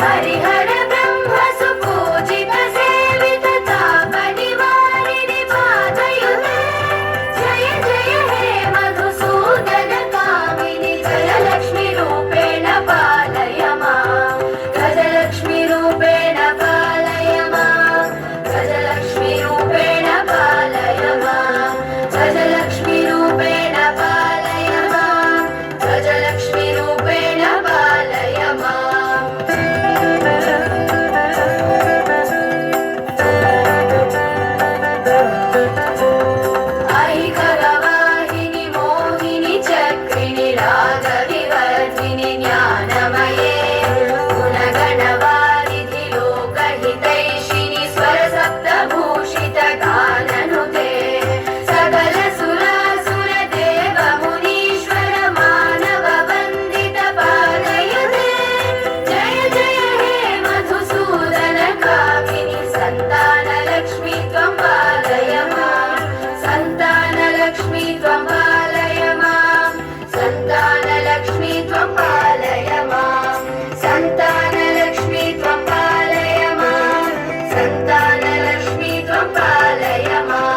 हरिहर ब्रह्म सुपूजित सेवित ताप निवारिणि पादयुते जय जय हे मधुसूदन कामिनि गजलक्ष्मी रूपेण पालय मां गजलक्ष्मी रूपेण पालय मां गजलक्ष्मी रूपेण पालय मां गजलक्ष्मी रूपेण पालय मां गजलक्ष्मी रूपेण पालय मां ऐकरवाहिनि मोहिनि चक्रिणि रागविवर्धिनि ज्ञानमये गुणगणवारिधि लोकहितैषिणि स्वरसप्तभूषित गाननुते सकल सुरासुर देव मुनीश्वर मानव वन्दित पादयुते जय जय हे मधुसूदन कामिनि सन्तानलक्ष्मी त्वं पालय मां सन्तानलक्ष्मी त्वं पालय मां सन्तानलक्ष्मी त्वं पालय मां सन्तानलक्ष्मी त्वं पालय मां सन्तानलक्ष्मी त्वं पालय मां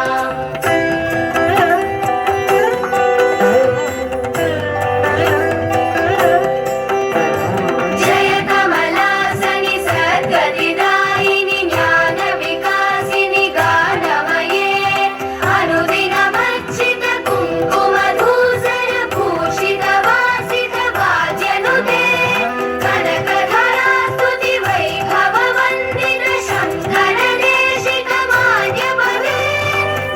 जय कमलासनि सद्गतिदायिनि ज्ञानविकासिनि गानमये अनुदिनमर्चित कुङ्कुमधूसर भूषित वासित वाद्यनुते कनकधरा स्तुति वैभववन्दित शङ्कर देशिक मान्यपदे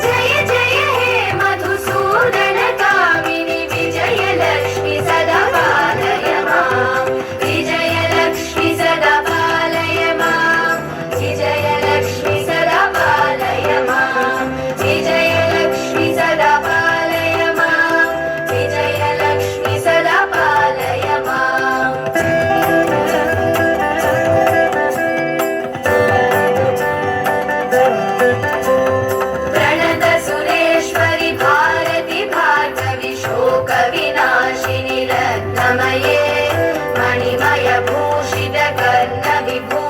जय जय हे मधुसूदन कामिनि विजयलक्ष्मी सदा पालय मां विजयलक्ष्मी सदा पालय मां विजयलक्ष्मी सदा पालय मां विजयलक्ष्मी सदा पालय मां विजयलक्ष्मी सदा पालय मां प्रणत सुरेश्वरि भारति भार्गवि शोक विनाशिनि रत्नमये मणिमय भूषित कर्ण विभू